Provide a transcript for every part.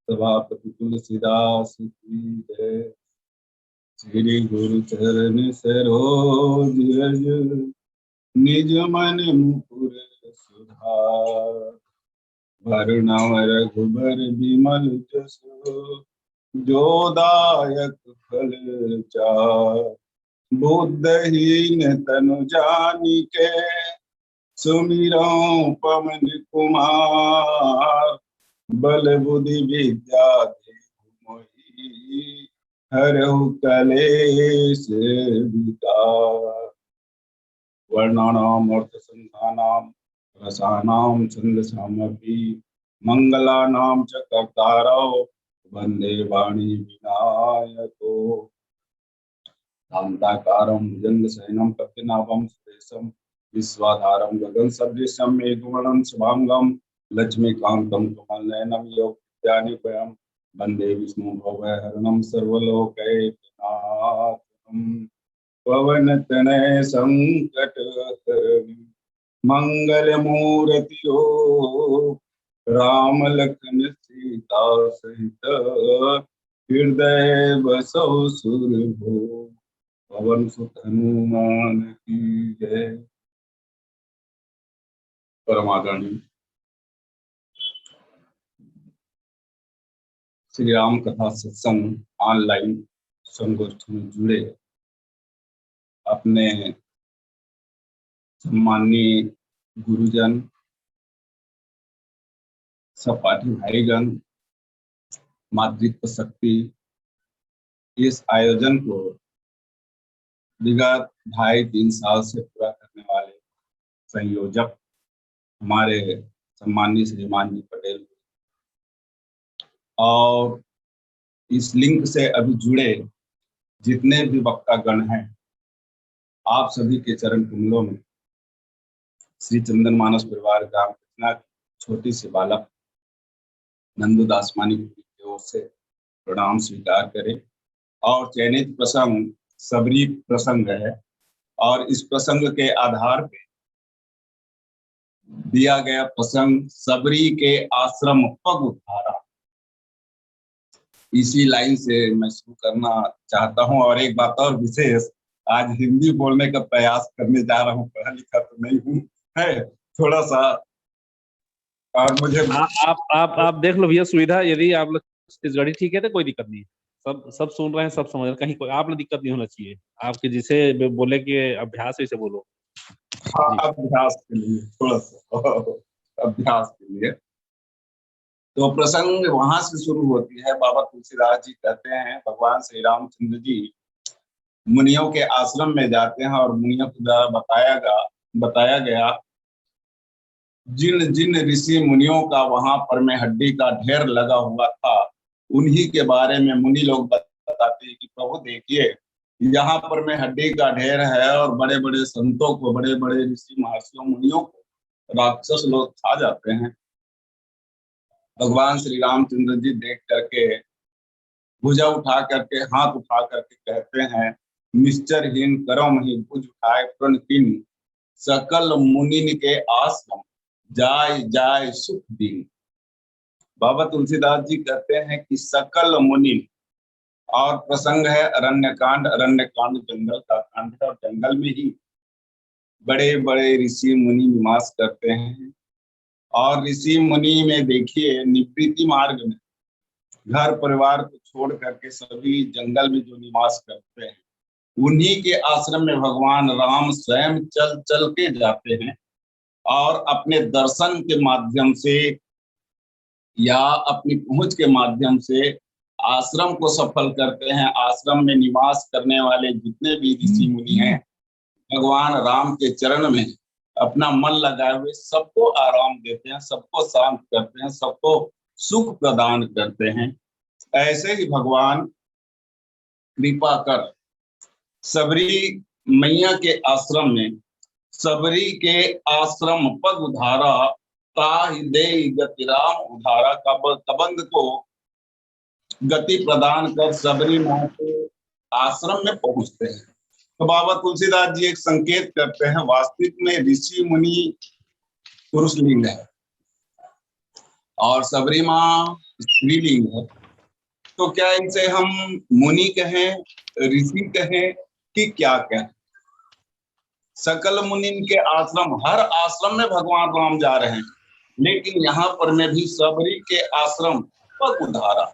सभापति तुलसीदास की जय। श्री गुरु चरण सरोज रज निज मन मुकुर सुधार। भरनव रघुबर बिमल जसु जो दायक फल चार। बुद्धहीन तनु जानिके सुमिरौं पवन कुमार। बल बुद्धि विद्या देहु मोहि हरहु कलेश विकार। वर्णानाम अर्थसंधानाम रसानाम छंदसामपि मंगलानाम च कर्तारौ वंदे वाणी विनायको। शांताकारं भुजंगशयनं पद्मनाभं सुरेशं विश्वाधारं गगनसदृशं मेघवर्णं शुभांगं लक्ष्मीकान्तं कमलनयनं योगविद्यानिलयं वन्दे विष्णुभवहरणं सर्वलोकैकनाथं। पवनतनय संकटहरणं मंगलमूर्तियो राम लखन सीता सहित हृदय बसौ सुरभो। पवन सुत हनुमान की जय। परमादरणीय श्री राम कथा सत्संग ऑनलाइन संगोष्ठी में जुड़े अपने सम्माननीय गुरुजन, सहपाठी भाईगण, मातृत्व शक्ति, इस आयोजन को विगत 2.5-3 साल से पूरा करने वाले संयोजक हमारे सम्माननीय श्रीमान जी पटेल और इस लिंक से अभी जुड़े जितने भी वक्तागण हैं, आप सभी के चरण कमलों में श्री चंदन मानस परिवार ग्राम कृष्णा छोटी सी बालक नंदू दासमानी की ओर से प्रणाम स्वीकार करें। और चयनित प्रसंग सबरी प्रसंग है और इस प्रसंग के आधार पे दिया गया प्रसंग सबरी के आश्रम पग उठारा। इसी लाइन से मैं शुरू करना चाहता हूं। और एक बात और विशेष, आज हिंदी बोलने का प्रयास करने जा रहा हूं, पढ़ा लिखा तो नहीं हूं, है थोड़ा सा। और मुझे आप देख लो भैया, सुविधा यदि आप लोग छत्तीसगढ़ी ठीक है तो कोई दिक्कत नहीं है। सब सुन रहे हैं, सब समझ रहे हैं, कहीं कोई आप लोग दिक्कत नहीं होना चाहिए। आपके जिसे बोले कि अभ्यास वैसे बोलो। हाँ, अभ्यास के लिए थोड़ा सा अभ्यास के लिए। तो प्रसंग वहां से शुरू होती है। बाबा तुलसीदास जी कहते हैं भगवान श्री रामचंद्र जी मुनियों के आश्रम में जाते हैं और मुनियों के द्वारा बताया गया जिन जिन ऋषि मुनियों का वहां पर में हड्डी का ढेर लगा हुआ था, उन्हीं के बारे में मुनि लोग बताते हैं कि प्रभु देखिए, यहाँ पर में हड्डी का ढेर है और बड़े बड़े संतों को, बड़े बड़े ऋषि महर्षियों मुनियों को राक्षस लोग खा जाते हैं। भगवान श्री रामचंद्र जी देख करके भुजा उठा करके, हाथ उठा करके कहते हैं, निश्चरहीन करम ही भुज उठाए प्रण किन, सकल मुनिन के आश्रम जाय जाय सुख दिन। बाबा तुलसीदास जी कहते हैं कि सकल मुनि, और प्रसंग है अरण्यकांड। अरण्यकांड जंगल का कांड है और जंगल में ही बड़े बड़े ऋषि मुनि निवास करते हैं। और ऋषि मुनि में देखिए, निवृत्ति मार्ग में घर परिवार को छोड़ करके सभी जंगल में जो निवास करते हैं, उन्हीं के आश्रम में भगवान राम स्वयं चल चल के जाते हैं और अपने दर्शन के माध्यम से या अपनी पहुंच के माध्यम से आश्रम को सफल करते हैं। आश्रम में निवास करने वाले जितने भी ऋषि मुनि हैं, भगवान राम के चरण में अपना मन लगाए हुए सबको आराम देते हैं, सबको शांत करते हैं, सबको सुख प्रदान करते हैं। ऐसे ही भगवान कृपा कर सबरी मैया के आश्रम में, सबरी के आश्रम पग उधारा, ताहि देहि गति राम उधारा, कबंध को गति प्रदान कर सबरी माँ के आश्रम में पहुंचते हैं। तो बाबा तुलसीदास जी एक संकेत करते हैं, वास्तविक में ऋषि मुनि पुरुष लिंग है और सबरी माँ स्त्रीलिंग है। तो क्या इनसे हम मुनि कहें, ऋषि कहें कि क्या कहें? सकल मुनि के आश्रम, हर आश्रम में भगवान राम जा रहे हैं, लेकिन यहाँ पर मैं भी सबरी के आश्रम पग उधारा,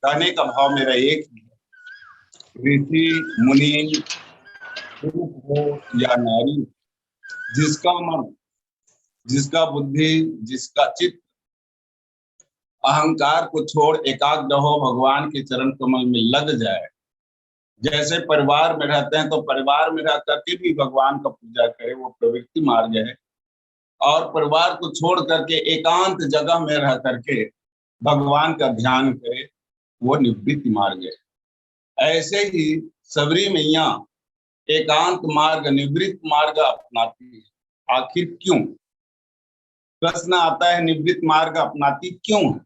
कहने का भाव मेरा एक ही है। ऋषि मुनि पुरुष हो या नारी, जिसका मन, जिसका बुद्धि, जिसका चित्त अहंकार को छोड़ एकाग्र हो, भगवान के चरण कमल में लग जाए। जैसे परिवार में रहते हैं तो परिवार में रह करके भी भगवान का पूजा करे, वो प्रवृत्ति मार्ग है। और परिवार को छोड़ करके एकांत जगह में रह करके भगवान का ध्यान करे, वो निवृत्ति मार्ग है। ऐसे ही सबरी मैया एकांत मार्ग, निवृत्त मार्ग अपनाती है। आखिर क्यों? प्रश्न आता है, निवृत्त मार्ग अपनाती क्यों है?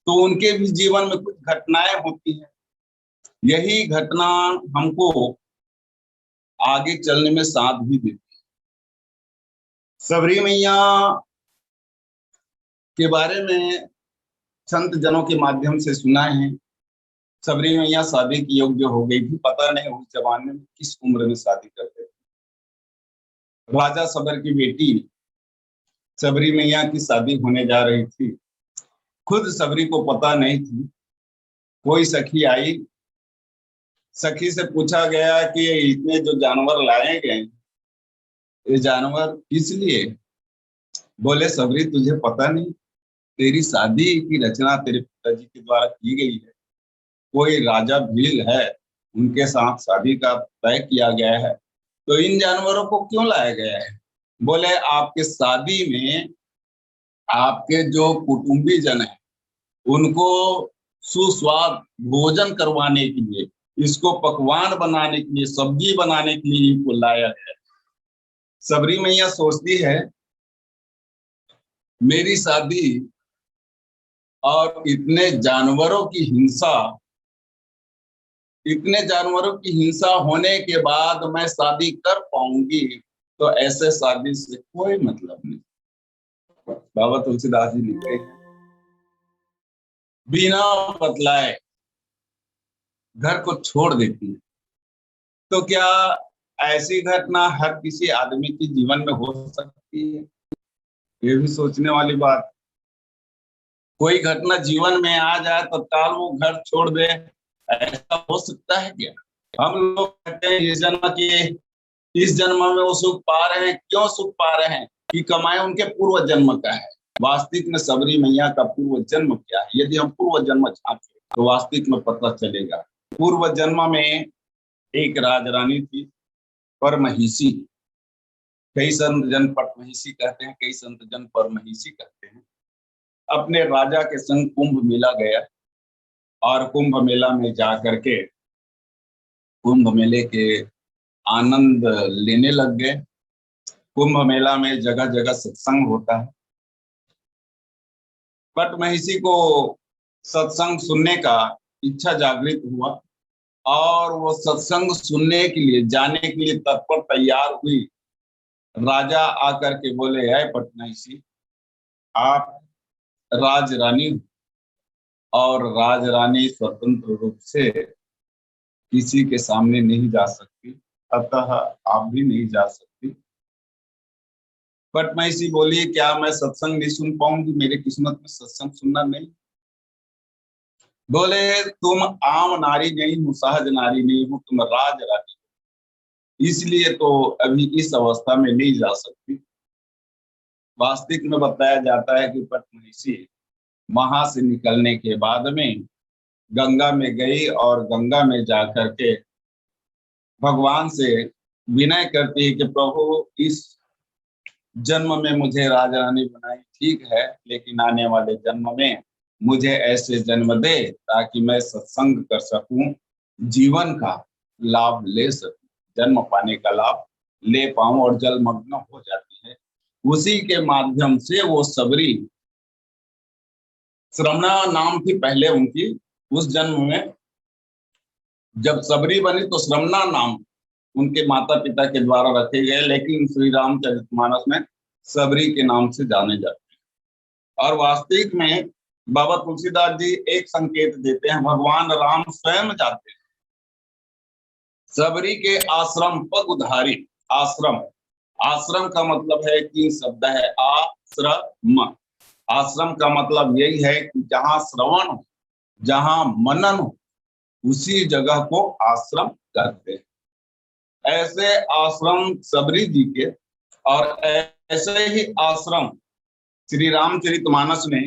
तो उनके भी जीवन में कुछ घटनाएं होती हैं। यही घटना हमको आगे चलने में साथ भी देती है। सबरी मैया के बारे में संत जनों के माध्यम से सुना है। सबरी मैया शादी की योग्य हो गई थी, पता नहीं उस जमाने में किस उम्र में शादी करते थे। राजा सबर की बेटी सबरी मैया की शादी होने जा रही थी। खुद सबरी को पता नहीं थी। कोई सखी आई, सखी से पूछा गया कि इतने जो जानवर लाए गए, ये जानवर किस लिए? बोले, सबरी तुझे पता नहीं, तेरी शादी की रचना तेरे पिताजी के द्वारा की गई है। कोई राजा भील है, उनके साथ शादी का तय किया गया है, तो इन जानवरों को क्यों लाया गया है? बोले, आपके शादी में आपके जो कुटुंबी जन है, उनको सुस्वाद भोजन करवाने के लिए, इसको पकवान बनाने के लिए, सब्जी बनाने के लिए इनको लाया गया। सबरी मैया सोचती है, मेरी शादी और इतने जानवरों की हिंसा, इतने जानवरों की हिंसा होने के बाद मैं शादी कर पाऊंगी? तो ऐसे शादी से कोई मतलब नहीं। बाबा तुलसीदास जी लिखते हैं, बिना बतलाए घर को छोड़ देती है। तो क्या ऐसी घटना हर किसी आदमी के जीवन में हो सकती है? ये भी सोचने वाली बात। कोई घटना जीवन में आ जाए तत्काल वो घर छोड़ दे, ऐसा हो सकता है क्या? हम लोग कहते हैं इस जन्म के, इस जन्म में वो सुख पा रहे हैं। क्यों सुख पा रहे हैं? कि कमाए उनके पूर्व जन्म का है। वास्तविक में सबरी मैया का पूर्व जन्म क्या है? यदि हम पूर्व जन्म झांके तो वास्तविक में पता चलेगा। पूर्व जन्म में एक राजरानी थी, परमहिषी। कई संत जन पटमहिषी कहते हैं, कई संत जन परमहिषी कहते हैं। अपने राजा के संग कुंभ मेला गया और कुंभ मेला में जा करके कुंभ मेले के आनंद लेने लग गए। कुंभ मेला में जगह जगह सत्संग होता है। पटमहिषी को सत्संग सुनने का इच्छा जागृत हुआ और वो सत्संग सुनने के लिए, जाने के लिए तत्पर तैयार हुई। राजा आकर के बोले, है पटमहिषी, आप राजरानी और राजरानी स्वतंत्र रूप से किसी के सामने नहीं जा सकती, अतः आप भी नहीं जा सकती। बट महिषी बोली क्या मैं सत्संग नहीं सुन पाऊंगी, मेरे किस्मत में सत्संग सुनना नहीं। बोले तुम आम नारी नहीं हो, सहज नारी नहीं हो, तुम राज रानी, इसलिए तो अभी इस अवस्था में नहीं जा सकती। वास्तविक में बताया जाता है कि पट महिषी वहां से निकलने के बाद में गंगा में गई और गंगा में जाकर के भगवान से विनय करती है कि प्रभु इस जन्म में मुझे राजा रानी बनाई ठीक है, लेकिन आने वाले जन्म में मुझे ऐसे जन्म दे ताकि मैं सत्संग कर सकूं, जीवन का लाभ ले सकूं, जन्म पाने का लाभ ले पाऊं। और जलमग्न हो जाती है। उसी के माध्यम से वो सबरी, श्रमणा नाम थी पहले उनकी, उस जन्म में जब सबरी बनी तो श्रमणा नाम उनके माता पिता के द्वारा रखे गए, लेकिन श्री रामचरितमानस में सबरी के नाम से जाने जाते हैं। और वास्तविक में बाबा तुलसीदास जी एक संकेत देते हैं, भगवान राम स्वयं जाते हैं सबरी के आश्रम पग उधारी। आश्रम, आश्रम का मतलब है तीन शब्द है, आश्रम। आश्रम का मतलब यही है कि जहां श्रवण हो, जहां मनन हो, उसी जगह को आश्रम कहते हैं। ऐसे आश्रम सबरी जी के, और ऐसे ही आश्रम श्री रामचरितमानस में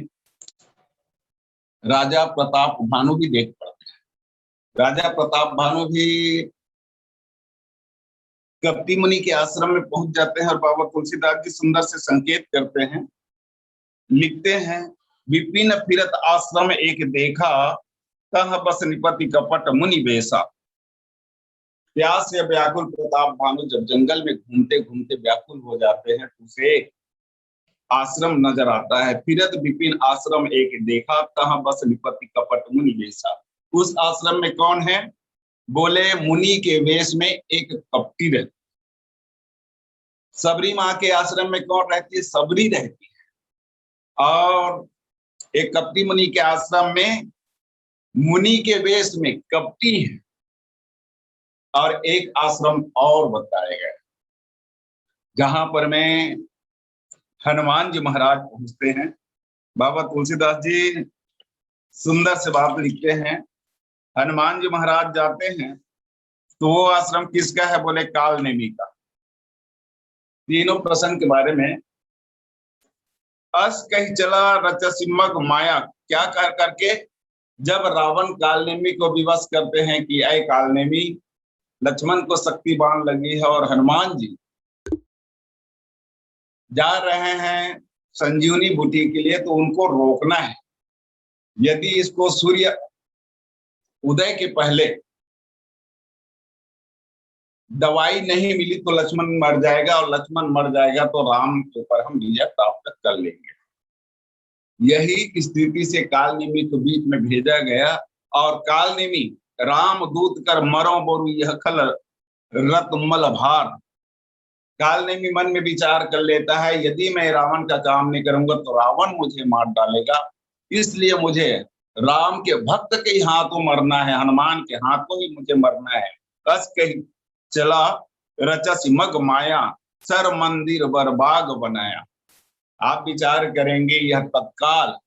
राजा प्रताप भानु भी देख पड़ते हैं। राजा प्रताप भानु भी कपटी मुनि के आश्रम में पहुंच जाते हैं और बाबा तुलसीदास जी सुंदर से संकेत करते हैं, लिखते हैं, विपिन फिरत आश्रम एक देखा, कह बस निपति कपट मुनि बेसा। प्यास से व्याकुल प्रताप भानु जब जंगल में घूमते घूमते व्याकुल हो जाते हैं तो उसे आश्रम नजर आता है। फिरत विपिन आश्रम एक देखा, कहाँ बस निपति कपट मुनि बेसा। उस आश्रम में कौन है? बोले मुनि के वेश में एक कपटी रहती। सबरी माँ के आश्रम में कौन रहती है? सबरी रहती है। और एक कपटी मुनि के आश्रम में मुनि के वेश में कपटी है। और एक आश्रम और बताया गया जहां पर में हनुमान जी महाराज पहुंचते हैं। बाबा तुलसीदास जी सुंदर से बात लिखते हैं, हनुमान जी महाराज जाते हैं तो वो आश्रम किसका है? बोले काल नेमी का। तीनों प्रसंग के बारे में, अस कही चला रचसिमग माया, क्या कर करके? जब रावण कालनेमी को विवश करते हैं कि ऐ कालनेमी, लक्ष्मण को शक्ति बाण लगी है और हनुमान जी जा रहे हैं संजीवनी बूटी के लिए, तो उनको रोकना है। यदि इसको सूर्य उदय के पहले दवाई नहीं मिली तो लक्ष्मण मर जाएगा, और लक्ष्मण मर जाएगा तो राम के ऊपर हम विजय प्राप्त कर लेंगे। यही स्थिति से कालनेमी को बीच में भेजा गया। और कालनेमी राम दूत कर मरो बोरु यह खल रत्मल भार। कालनेमी मन में विचार कर लेता है, यदि मैं रावण का काम नहीं करूंगा तो रावण मुझे मार डालेगा, इसलिए मुझे राम के भक्त के हाथों मरना है, हनुमान के हाथों ही मुझे मरना है। कस कही चला रचस मग माया, सर मंदिर बरबाग बनाया। आप विचार करेंगे, यह तत्काल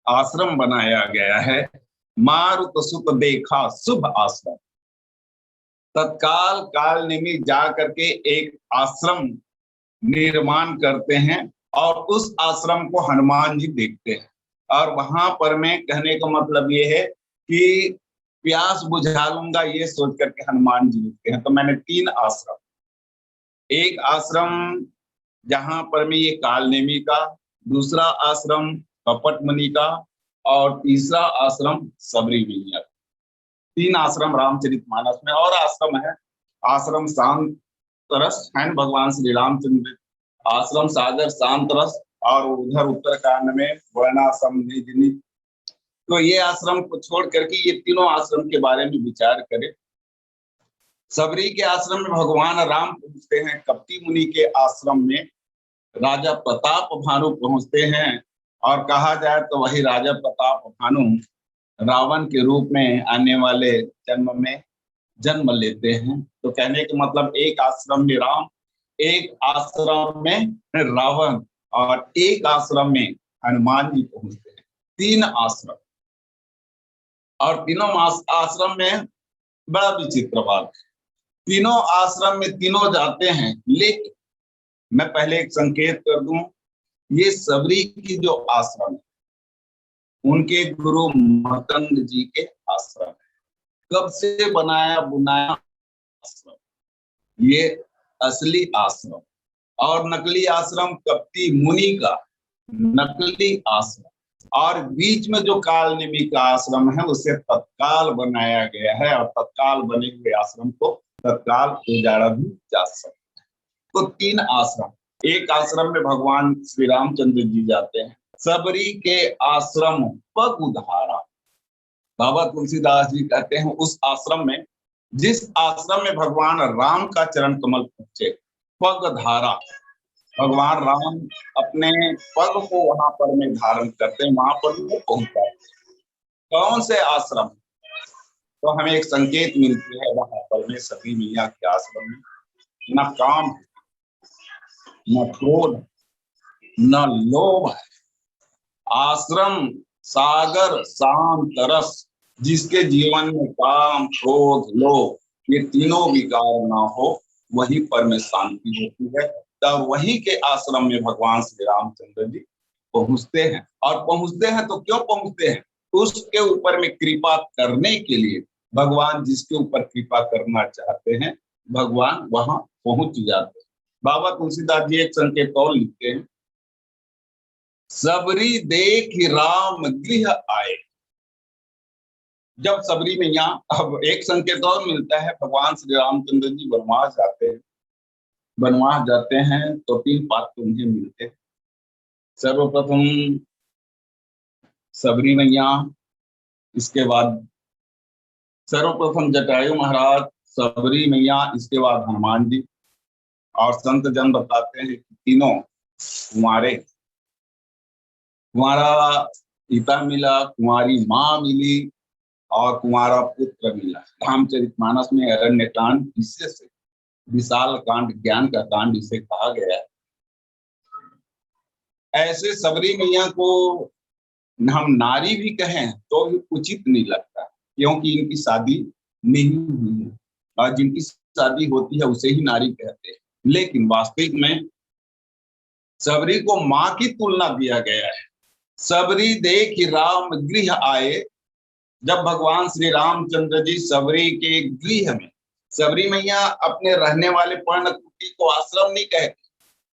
आश्रम बनाया गया है। मारुत सुत देखा शुभ आश्रम। तत्काल कालनेमी जा करके एक आश्रम निर्माण करते हैं और उस आश्रम को हनुमान जी देखते हैं। और वहां पर मैं कहने का मतलब ये है कि प्यास बुझा लूंगा, ये सोच करके हनुमान जी लिखते हैं। तो मैंने तीन आश्रम, एक आश्रम जहां पर में ये कालनेमी का, दूसरा आश्रम कपट मुनि का, और तीसरा आश्रम सबरी मैया। तीन आश्रम रामचरितमानस में। और आश्रम है, आश्रम शांत रस है भगवान श्री रामचंद्र, आश्रम सागर शांत रस, और उधर उत्तरकांड में वर्णाश्रम निजनी। तो ये आश्रम को छोड़ करके ये तीनों आश्रम के बारे में विचार करें। सबरी के आश्रम में भगवान राम पहुंचते हैं, कपटी मुनि के आश्रम में राजा प्रताप भानु पहुंचते हैं। और कहा जाए तो वही राजा प्रताप भानु रावण के रूप में आने वाले जन्म में जन्म लेते हैं। तो कहने का मतलब एक आश्रम में राम, एक आश्रम में रावण और एक आश्रम में हनुमान जी पहुंचते हैं। 3 आश्रम, और तीनों आश्रम में बड़ा विचित्र बात है। तीनों आश्रम में तीनों जाते हैं, लेकिन मैं पहले एक संकेत कर दूं, ये सबरी की जो आश्रम है उनके गुरु मतंग जी के आश्रम है। कब से बनाया बुनाया आश्रम, ये असली आश्रम, और नकली आश्रम कपटी मुनि का नकली आश्रम, और बीच में जो काल नेमी का आश्रम है उसे तत्काल बनाया गया है, और तत्काल बने हुए आश्रम को तत्काल उजाड़ा भी जा सकता है। तो 3 आश्रम, एक आश्रम में भगवान श्री रामचंद्र जी जाते हैं, सबरी के आश्रम पग उधारा। बाबा तुलसीदास जी कहते हैं उस आश्रम में, जिस आश्रम में भगवान राम का चरण कमल पहुंचे, पग धारा, भगवान राम अपने पग को वहां पर में धारण करते हैं, वहां पर वो पहुंचा। कौन से आश्रम? तो हमें एक संकेत मिलती है वहां पर में सती मैया के आश्रम में न काम, न क्रोध, न लोभ है। आश्रम सागर शांत रस, जिसके जीवन में काम क्रोध लोभ ये तीनों विकार ना हो, वही पर में शांति होती है। तब वही के आश्रम में भगवान श्री रामचंद्र जी पहुंचते हैं। और पहुंचते हैं तो क्यों पहुंचते हैं? उसके ऊपर में कृपा करने के लिए। भगवान जिसके ऊपर कृपा करना चाहते हैं, भगवान वहां पहुंच जाते हैं। बाबा तुलसीदास जी एक संकेत और लिखते हैं, सबरी देख राम गृह आए। जब सबरी मैया, अब एक संकेत और मिलता है, भगवान श्री रामचंद्र जी वनवास जाते हैं। वनवास जाते हैं तो 3 पात्र उन्हें मिलते हैं। सर्वप्रथम सबरी मैया, इसके बाद सर्वप्रथम जटायु महाराज, सबरी मैया, इसके बाद हनुमान जी। और संत जन बताते हैं कि तीनों कुंवारे, कुंवारा पिता मिला, कुंवारी माँ मिली, और कुंवारा पुत्र मिला। रामचरितमानस में अरण्य कांड, विशेष विशाल कांड, ज्ञान का कांड इसे कहा गया है। ऐसे सबरी मैया को हम नारी भी कहें तो भी उचित नहीं लगता, क्योंकि इनकी शादी नहीं हुई है, और जिनकी शादी होती है उसे ही नारी कहते हैं। लेकिन वास्तविक में सबरी को माँ की तुलना दिया गया है। सबरी देख राम गृह आए, जब भगवान श्री रामचंद्र जी सबरी के गृह में, सबरी मैया अपने रहने वाले पर्णकुटी को आश्रम नहीं कहते,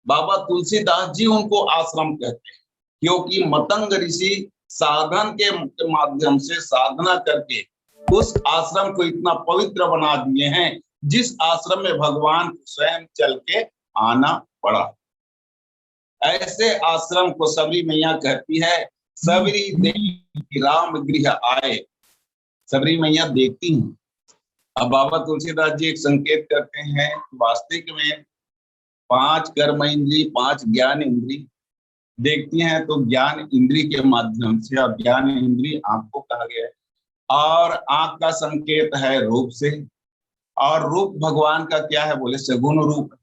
बाबा तुलसीदास जी उनको आश्रम कहते हैं, क्योंकि मतंग ऋषि साधन के माध्यम से साधना करके उस आश्रम को इतना पवित्र बना दिए हैं, जिस आश्रम में भगवान स्वयं चल के आना पड़ा। ऐसे आश्रम को सबरी मैया कहती है। सबरी देख राम गृह आए, सबरी मैया देखती हूँ। अब बाबा तुलसीदास जी एक संकेत करते हैं, वास्तविक में 5 कर्म इंद्री, 5 ज्ञान इंद्री देखती हैं, तो ज्ञान इंद्री के माध्यम से, और ज्ञान इंद्री आंख को कहा गया है, और आंख का संकेत है रूप से, और रूप भगवान का क्या है बोले सगुण रूप।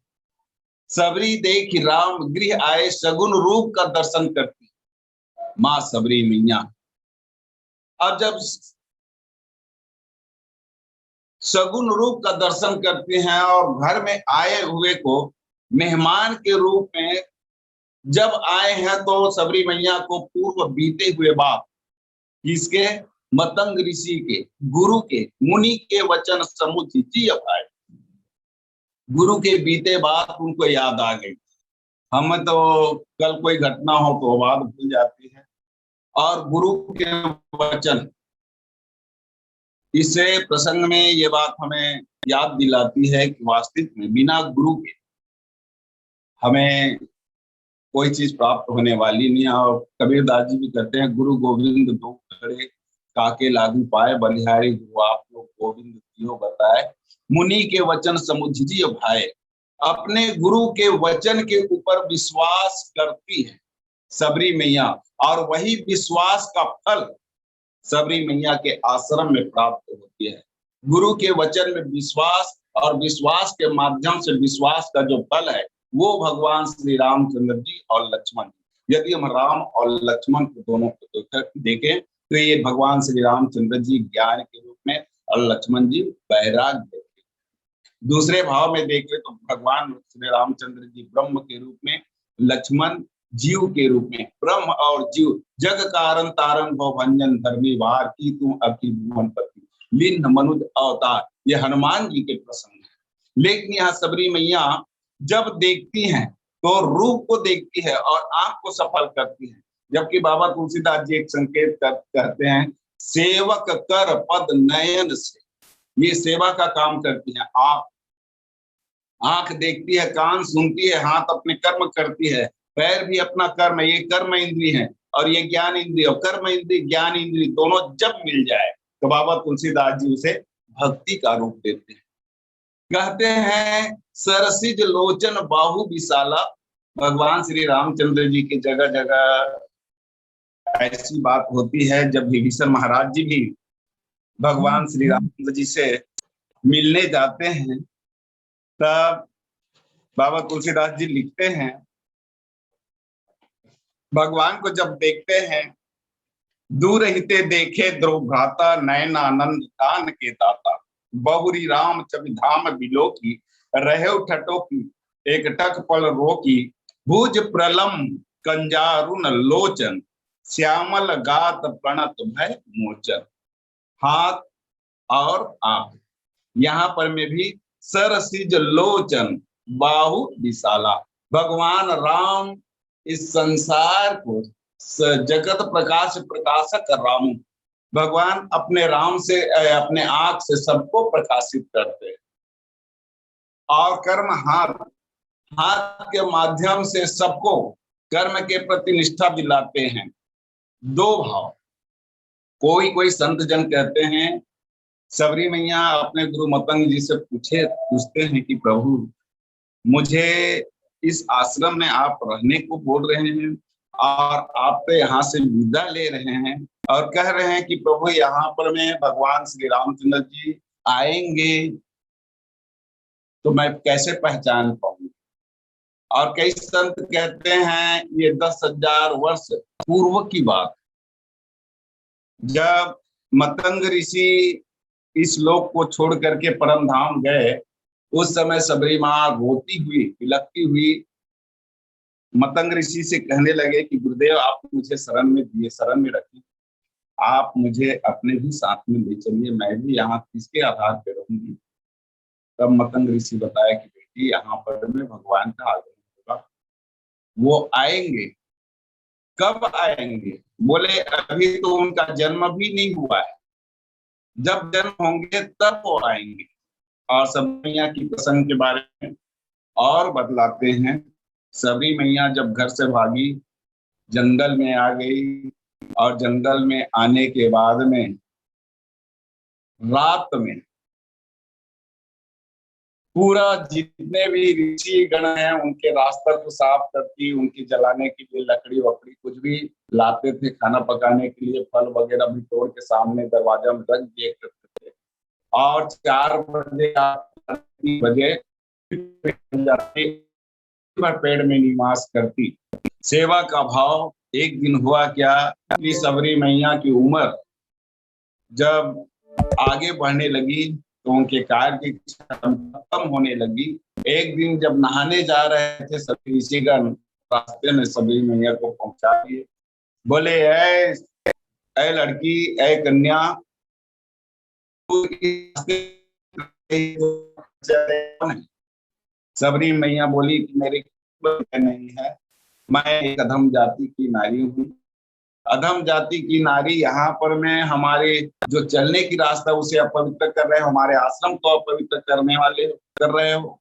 सबरी देख राम गृह आए, सगुण रूप का दर्शन करती माँ सबरी मैया। अब जब सगुण रूप का दर्शन करते हैं और घर में आए हुए को मेहमान के रूप में जब आए हैं, तो सबरी मैया को पूर्व बीते हुए बात, किसके? मतंग ऋषि के, गुरु के, मुनि के वचन समुचित जी आए। गुरु के बीते बात उनको याद आ गई। हमें तो कल कोई घटना हो तो बात भूल जाती है, और गुरु के वचन, इसे प्रसंग में ये बात हमें याद दिलाती है कि वास्तविक में बिना गुरु के हमें कोई चीज प्राप्त होने वाली नहीं है। और कबीरदास जी भी कहते हैं, गुरु गोविंद दो खड़े काके लागू पाए, बलिहारी गुरु आप लोग गोविंद जियो बताए, मुनि के वचन समुझिजियो भाए। अपने गुरु के वचन के ऊपर विश्वास करती है सबरी मैया, और वही विश्वास का फल सबरी मैया के आश्रम में प्राप्त होती है। गुरु के वचन में विश्वास और विश्वास के माध्यम से विश्वास का जो फल है वो भगवान श्री रामचंद्र जी और लक्ष्मण जी। यदि हम राम और लक्ष्मण को दोनों को देखें तो ये भगवान श्री रामचंद्र जी ज्ञान के रूप में और लक्ष्मण जी वैराग्य। दूसरे भाव में देखें तो भगवान श्री रामचंद्र जी ब्रह्म के रूप में, लक्ष्मण जीव के रूप में। ब्रह्म और जीव जग कारण तारण भव भंजन धर्मी वार की तू अखिल भुवन पति लिन मनुज अवतार, ये हनुमान जी के प्रसंग है। लेकिन यहाँ सबरी मैया जब देखती हैं तो रूप को देखती है और आंख को सफल करती है, जबकि बाबा तुलसीदास जी एक संकेत कहते हैं, सेवक कर पद नयन से, ये सेवा का काम करती है। आप आंख देखती है, कान सुनती है, हाथ अपने कर्म करती है, पैर भी अपना कर्म, ये कर्म इंद्री है और ये ज्ञान इंद्री, और कर्म इंद्री ज्ञान इंद्री दोनों जब मिल जाए तो बाबा तुलसीदास जी उसे भक्ति का रूप देते हैं। कहते हैं सरसिज लोचन बाहु विशाला, भगवान श्री रामचंद्र जी की जगह जगह ऐसी बात होती है जब विभीषण महाराज जी भी भगवान श्री रामचंद्र जी से मिलने जाते हैं, तब बाबा तुलसीदास जी लिखते हैं, भगवान को जब देखते हैं, दूर हिते देखे ध्रुव भ्राता नयन आनंद दान के दाता, बहुरी राम छवि धाम बिलोकी रहे ठटोकी एक टक पल रोकी, भुज प्रलम कंजारुन लोचन श्यामल गात प्रणत भय मोचन। हाथ और आप, यहाँ पर में भी सरसिज लोचन बाहु विशाला, भगवान राम इस संसार को जगत प्रकाश प्रकाशक राम, भगवान अपने राम से अपने आंख से सबको प्रकाशित करते हैं और कर्म हाथ के माध्यम से सबको कर्म के प्रति निष्ठा दिलाते हैं। दो भाव, कोई संत जन कहते हैं, सबरी मैया अपने गुरु मतंग जी से पूछते हैं कि प्रभु मुझे इस आश्रम में आप रहने को बोल रहे हैं और आप तो यहाँ से विदा ले रहे हैं और कह रहे हैं कि प्रभु यहाँ पर में भगवान श्री रामचंद्र जी आएंगे तो मैं कैसे पहचान पाऊंगा। और कई संत कहते हैं ये 10,000 वर्ष पूर्व की बात, जब मतंग ऋषि इस लोक को छोड़ करके परम धाम गए, उस समय सबरी माँ रोती हुई बिलखती हुई मतंग ऋषि से कहने लगे कि गुरुदेव आप मुझे शरण में दिए, शरण में रखिए, आप मुझे अपने भी साथ में ले चलिए, मैं भी यहाँ किसके आधार पर रहूंगी। तब मतंग ऋषि बताया कि बेटी यहाँ पर में भगवान का आगमन होगा, वो आएंगे। कब आएंगे? बोले अभी तो उनका जन्म भी नहीं हुआ है, जब जन्म होंगे तब वो आएंगे। और सबरी मैया की प्रसंग के बारे में और बतलाते हैं, सबरी मैया जब घर से भागी, जंगल में आ गई और जंगल में आने के बाद में रात में पूरा जितने भी ऋषि गण हैं उनके रास्ता को साफ करती, उनकी जलाने के लिए लकड़ी वकड़ी कुछ भी लाते थे, खाना पकाने के लिए फल वगैरह भी तोड़ के सामने दरवाजा में रख दिए करते थे। और 4 बजे पेड़ में निवास करती, सेवा का भाव। एक दिन हुआ क्या कि सबरी मैया की उम्र जब आगे बढ़ने लगी तो उनके कार्य की खत्म होने लगी। एक दिन जब नहाने जा रहे थे सभी ऋषिगण, रास्ते में सबरी मैया को पहुंचा दिए। बोले ऐ लड़की, ऐ कन्या, सबरी मैया बोली कि मेरे नहीं है, मैं एक अधम जाति की नारी हूँ। अधम जाति की नारी यहाँ पर मैं हमारे जो चलने की रास्ता उसे अपवित्र कर रहे हो, हमारे आश्रम को अपवित्र करने वाले कर रहे हो।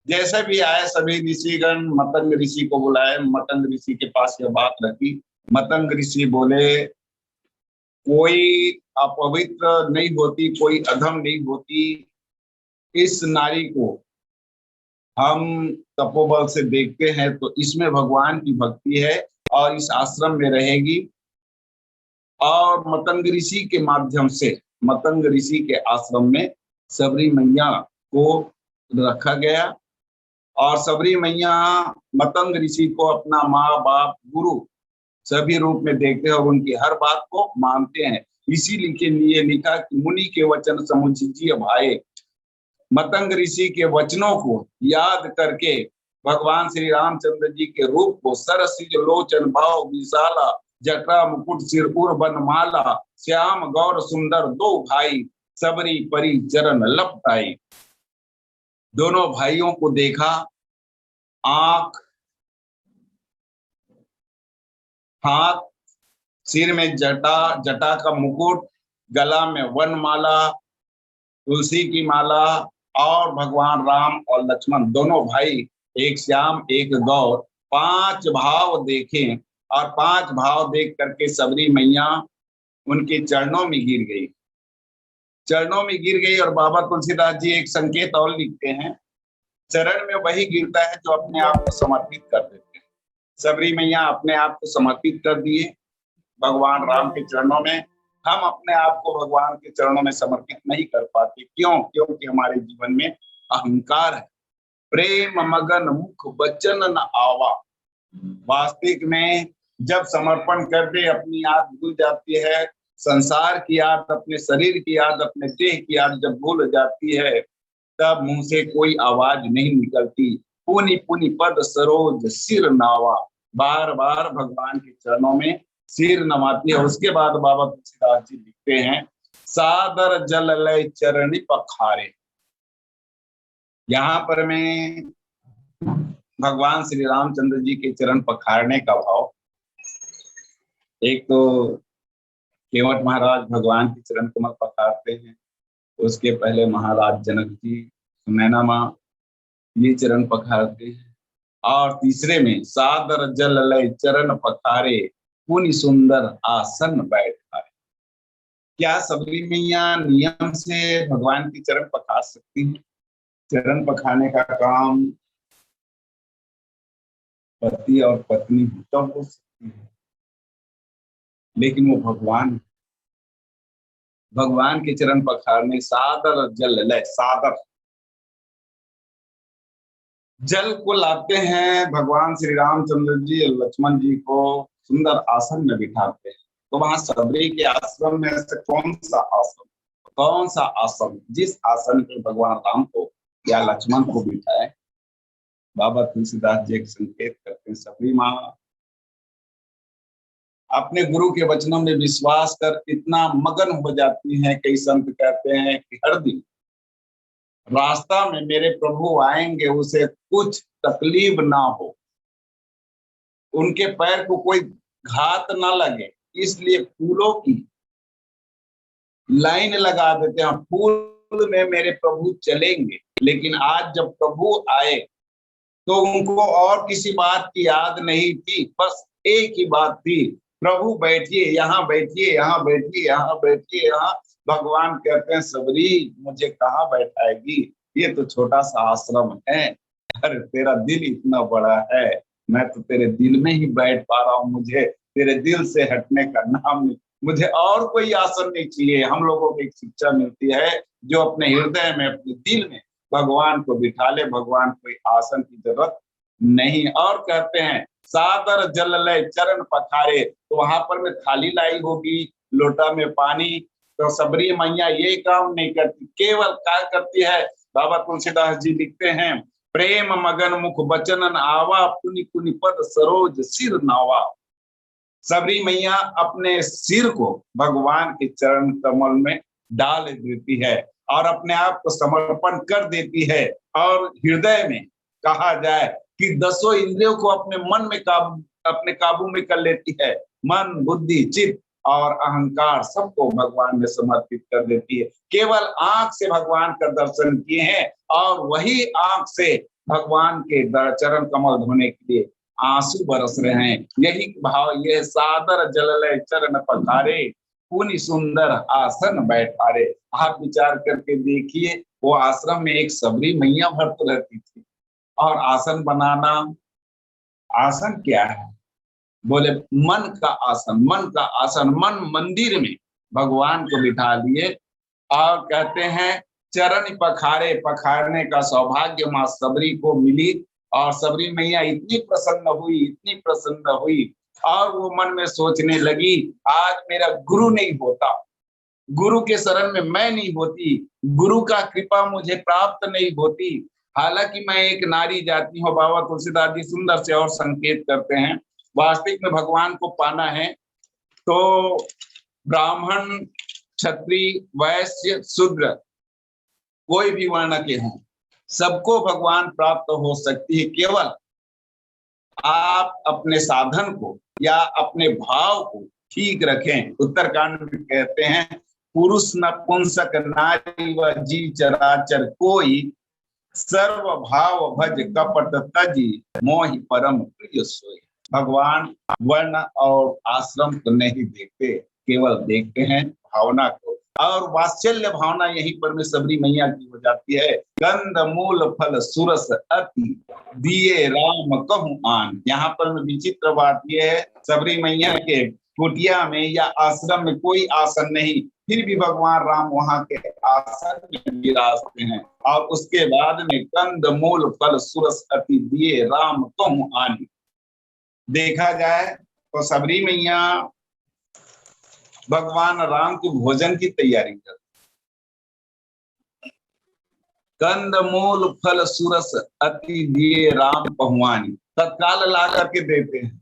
जैसे भी आए सभी ऋषिगण मतंग ऋषि को बुलाए, मतंग ऋषि के पास यह बात रखी। मतंग ऋषि बोले कोई अपवित्र नहीं होती, कोई अधम नहीं होती, इस नारी को हम तपोबल से देखते हैं तो इसमें भगवान की भक्ति है और इस आश्रम में रहेगी। और मतंग ऋषि के माध्यम से, मतंग ऋषि के आश्रम में सबरी मैया को रखा गया और सबरी मैया मतंग ऋषि को अपना माँ बाप गुरु सभी रूप में देखते हैं और उनकी हर बात को मानते हैं। इसीलिए के लिए लिखा कि मुनि के वचन समुझिए भाई, मतंग ऋषि के वचनों को याद करके भगवान श्री रामचंद्र जी के रूप को सरसिज लोचन भाव विशाला, जटा मुकुट सिर उर बनमाला, श्याम गौर सुंदर दो भाई, सबरी परी चरण लपटाई। दोनों भाइयों को देखा, आंख, हाथ, सिर में जटा, जटा का मुकुट, गला में वनमाला, तुलसी की माला और भगवान राम और लक्ष्मण दोनों भाई, एक श्याम एक गौर, 5 भाव देखे और 5 भाव देख करके सबरी मैया उनके चरणों में गिर गई। चरणों में गिर गई और बाबा तुलसीदास जी एक संकेत और लिखते हैं, चरण में वही गिरता है जो अपने आप को समर्पित कर देते हैं। सबरी मैया अपने आप को समर्पित कर दिए भगवान राम के चरणों में। हम अपने आप को भगवान के चरणों में समर्पित नहीं कर पाते। क्यों? क्योंकि हमारे जीवन में अहंकार है। प्रेम मगन मुख बचन न आवा। वास्तविक में जब समर्पण कर दे, अपनी याद भूल जाती है, संसार की याद, अपने शरीर की याद, अपने देह की याद जब भूल जाती है, तब मुंह से कोई आवाज नहीं निकलती। पुनि पुनि पद सरोज सिर नावा। बार बार भगवान के चरणों में सिर नवाती है। उसके बाद बाबा तुलसीदास जी लिखते हैं, सादर जल लय चरणी पखारे। यहाँ पर मैं भगवान श्री रामचंद्र जी के चरण पखारने का भाव, एक तो केवट महाराज भगवान के चरण कमल पखारते हैं, उसके पहले महाराज जनक जी, सुनैना माँ ये चरण पखारते हैं, और तीसरे में सादर जल लय चरण पखारे, पुनि सुंदर आसन बैठाए। क्या सबरी मैया नियम से भगवान के चरण पखार सकती है? चरण पखारने का काम पति और पत्नी तो हो सकती है, लेकिन वो भगवान के चरण पखारने, सादर जल लय, सादर जल को लाते हैं भगवान श्री रामचंद्र जी लक्ष्मण जी को सुंदर आसन में बिठाते हैं। तो वहां सबरी के आश्रम में से कौन सा आसन, जिस आसन पे भगवान राम को या लक्ष्मण को बिठाए, बाबा तुलसीदास जी एक संकेत करते हैं, सबरी माँ अपने गुरु के वचनों में विश्वास कर इतना मगन हो जाती हैं, कई संत कहते हैं कि हर दिन रास्ता में मेरे प्रभु आएंगे, उसे कुछ तकलीफ ना हो, उनके पैर को कोई घात ना लगे, इसलिए फूलों की लाइन लगा देते हैं, फूल में मेरे प्रभु चलेंगे। लेकिन आज जब प्रभु आए तो उनको और किसी बात की याद नहीं थी, बस एक ही बात थी, प्रभु बैठिए यहाँ, बैठिए यहाँ, बैठिए यहाँ, बैठिए यहाँ। भगवान कहते हैं, सबरी मुझे कहाँ बैठाएगी, ये तो छोटा सा आश्रम है, अरे तेरा दिल इतना बड़ा है, मैं तो तेरे दिल में ही बैठ पा रहा हूँ, मुझे तेरे दिल से हटने का नाम नहीं, मुझे और कोई आसन नहीं चाहिए। हम लोगों को एक शिक्षा मिलती है, जो अपने हृदय में, अपने दिल में भगवान को बिठा ले, भगवान कोई आसन की जरूरत नहीं। और कहते हैं, सादर जल लय चरण पखारे, तो वहां पर में थाली लाई होगी, लोटा में पानी, तो सबरी मैया ये काम नहीं करती, केवल क्या करती है, बाबा तुलसीदास जी लिखते हैं, प्रेम मगन मुख बचनन आवा, पुनि पुनि पद सरोज सिर नावा। सबरी मैया अपने सिर को भगवान के चरण कमल में डाल देती है और अपने आप को समर्पण कर देती है, और हृदय में कहा जाए कि 10 इंद्रियों को अपने मन में अपने काबू में कर लेती है। मन, बुद्धि, चित्त और अहंकार सबको भगवान में समर्पित कर देती है। केवल आंख से भगवान का दर्शन किए हैं और वही आंख से भगवान के चरण कमल धोने के लिए आंसू बरस रहे हैं। यही भाव, यह सादर जल चरण पखारे, पुनि सुंदर आसन बैठारे। आप विचार करके देखिए, वो आश्रम में एक सबरी मैया भरत रहती थी, और आसन बनाना, आसन क्या है, बोले मन का आसन, मन का आसन, मन मंदिर में भगवान को बिठा लिए और कहते हैं चरण पखारे, पखारने का सौभाग्य माँ सबरी को मिली। और सबरी मैया इतनी प्रसन्न हुई, इतनी प्रसन्न हुई, और वो मन में सोचने लगी, आज मेरा गुरु नहीं होता, गुरु के शरण में मैं नहीं होती, गुरु का कृपा मुझे प्राप्त नहीं होती। हालांकि मैं एक नारी जाति हूँ। बाबा तुलसीदास जी सुंदर से और संकेत करते हैं, वास्तविक में भगवान को पाना है तो ब्राह्मण, क्षत्रिय, वैश्य, शूद्र, कोई भी वर्ण के हों, सबको भगवान प्राप्त हो सकती है। केवल आप अपने साधन को या अपने भाव को ठीक रखें। उत्तरकांड में कहते हैं, पुरुष नपुंसक नारी व जीव चराचर कोई, सर्व भाव भज कपट तजी, मोहि परम प्रिय सोई। भगवान वर्ण और आश्रम को नहीं देखते, केवल देखते हैं भावना को। और वात्सल्य भावना यही पर में सबरी मैया की हो जाती है। कंद मूल फल सुरस अति, दिए राम कहूं आन। यहाँ पर में विचित्र बात यह है, सबरी मैया के कुटिया में या आश्रम में कोई आसन नहीं, फिर भी भगवान राम वहां के आसन में विराजते हैं। और उसके बाद में कंद मूल फल सुरस अति, दिए राम कहूं आन। देखा जाए तो सबरी मैया भगवान राम के भोजन की तैयारी करते, कंद मूल फल सुरस अति, दिए राम पहुआनी, तत्काल ला करके देते हैं।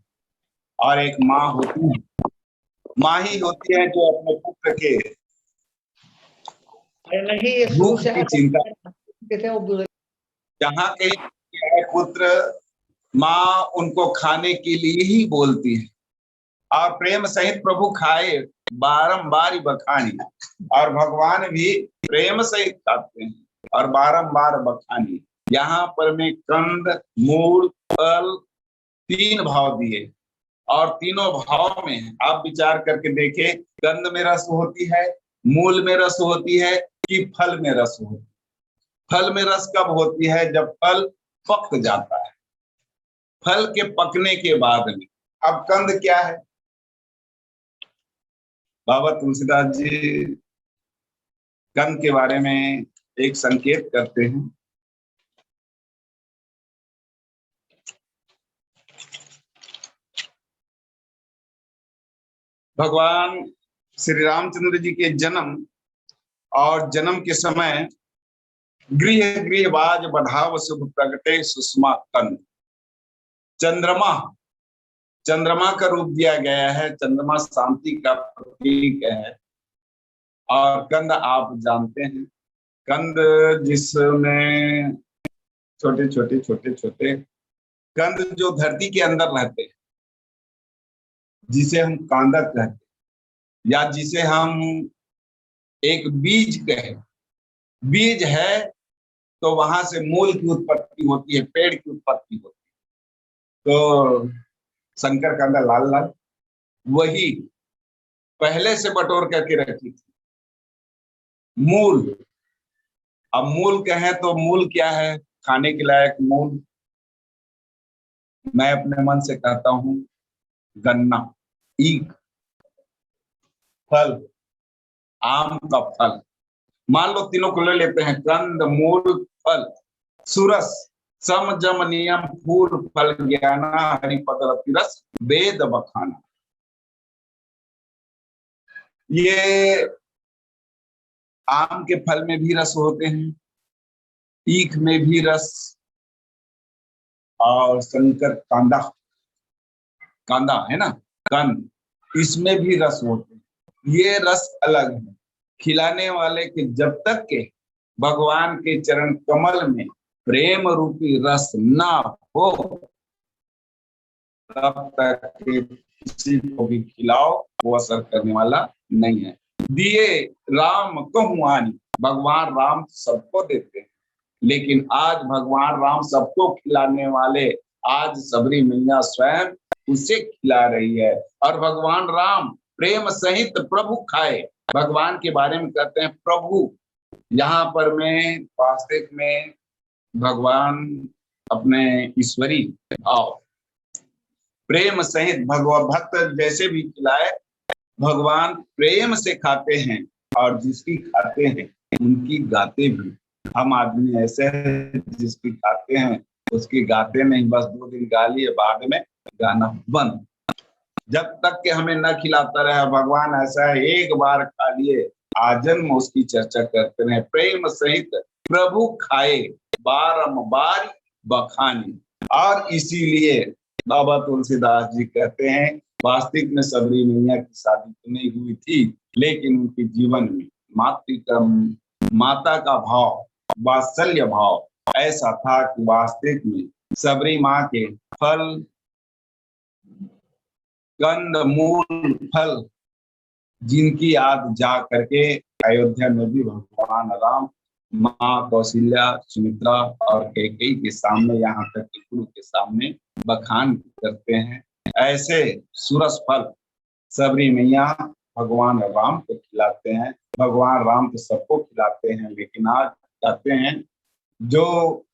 और एक माँ होती है, माँ ही होती है जो अपने पुत्र के भूख की चिंता, जहाँ कहीं पुत्र, माँ उनको खाने के लिए ही बोलती है। और प्रेम सहित प्रभु खाए, बारंबार ही बखानी। और भगवान भी प्रेम सहित खाते हैं और बारंबार बखानी। यहाँ पर में कंद, मूल, फल, तीन भाव दिए, और तीनों भाव में आप विचार करके देखें, कंद में रस होती है, मूल में रस होती है, कि फल में रस होती है। फल में रस कब होती है? जब फल पक जाता है। फल के पकने के बाद में, अब कंद क्या है? बाबा तुलसीदास जी कंद के बारे में एक संकेत करते हैं। भगवान श्री रामचंद्र जी के जन्म और जन्म के समय गृह गृह बाज बधाव शुभ प्रगटे सुषमा कंद। चंद्रमा, चंद्रमा का रूप दिया गया है। चंद्रमा शांति का प्रतीक है। और कंद आप जानते हैं, कंद जिसमें छोटे छोटे छोटे छोटे कंद जो धरती के अंदर रहते हैं, जिसे हम कांदा कहते हैं, या जिसे हम एक बीज कहें। बीज है तो वहां से मूल की उत्पत्ति होती है, पेड़ की उत्पत्ति होती है। तो शंकर कांदा लाल लाल, वही पहले से बटोर करके रखी थी। मूल, अब मूल कहें तो मूल क्या है? खाने के लायक मूल, मैं अपने मन से कहता हूं गन्ना, ईख, फल, आम का फल। मान लो तीनों को ले लेते हैं, कंद, मूल, फल, सुरस, सम जम नियम, फूल फल ज्ञाना, हरिपद रस, वेद बखाना। ये आम के फल में भी रस होते हैं, ईख में भी रस, और शंकर कांदा, कांदा है ना, कंद, इसमें भी रस होते हैं। ये रस अलग है। खिलाने वाले के जब तक के भगवान के चरण कमल में प्रेम रूपी रस ना हो, तब तक किसी को भी खिलाओ वो असर करने वाला नहीं है। दिए राम कहूं आनी, भगवान राम सबको देते हैं, लेकिन आज भगवान राम सबको खिलाने वाले, आज सबरी मैया स्वयं उसे खिला रही है। और भगवान राम प्रेम सहित प्रभु खाए। भगवान के बारे में कहते हैं प्रभु। यहाँ पर में वास्तविक में भगवान अपने ईश्वरी भाव प्रेम सहित भगवान भक्त जैसे भी खिलाए, भगवान प्रेम से खाते हैं। और जिसकी खाते हैं उनकी गाते भी। हम आदमी ऐसे हैं जिसकी गाते हैं उसकी गाते नहीं, बस 2 दिन गा लिए, बाद में गाना बंद। जब तक कि हमें न खिलाता रहे भगवान, ऐसा है एक बार खा लिए आजन्म उसकी चर्चा करते रहे। प्रेम सहित प्रभु खाए बारंबार बखानी। और इसीलिए बाबा तुलसीदास जी कहते हैं, वास्तविक में सबरी मैया की शादी तो नहीं हुई थी, लेकिन उनके जीवन में माता का भाव, वात्सल्य भाव ऐसा था कि वास्तविक में सबरी माँ के फल, कंद, मूल, फल जिनकी याद जा करके अयोध्या में भी भगवान राम माँ कौशल्या, सुमित्रा और कैकेयी के सामने, यहाँ तक कि गुरु के सामने बखान करते हैं। ऐसे सुरस फल सबरी मैया भगवान राम को खिलाते हैं। भगवान राम तो सबको खिलाते हैं, लेकिन आज कहते हैं जो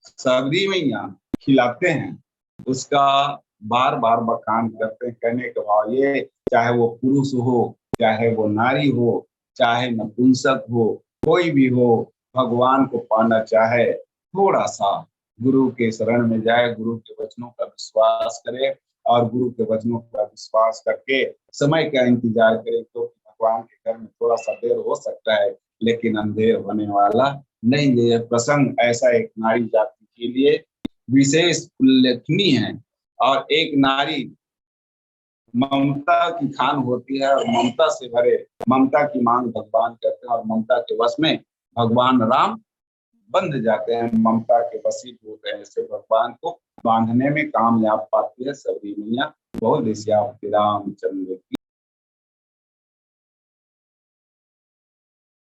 सबरी मैया खिलाते हैं उसका बार बार बखान करते हैं। कहने का भाव ये, चाहे वो पुरुष हो, चाहे वो नारी हो, चाहे नपुंसक हो, कोई भी हो, भगवान को पाना चाहे थोड़ा सा गुरु के शरण में जाए, गुरु के वचनों का विश्वास करे, और गुरु के वचनों का विश्वास करके समय का इंतजार करे, तो भगवान के घर में थोड़ा सा देर हो सकता है, लेकिन अंधेर होने वाला नहीं। ये प्रसंग ऐसा एक नारी जाति के लिए विशेष उल्लेखनीय है। और एक नारी ममता की खान होती है, और ममता से भरे, ममता की मांग भगवान करते हैं, और ममता के वश में भगवान राम बंध जाते हैं, ममता के वशीभूत होते हैं। ऐसे भगवान को बांधने में कामयाब पाती है सबरी मैया। बहुत रामचंद्र की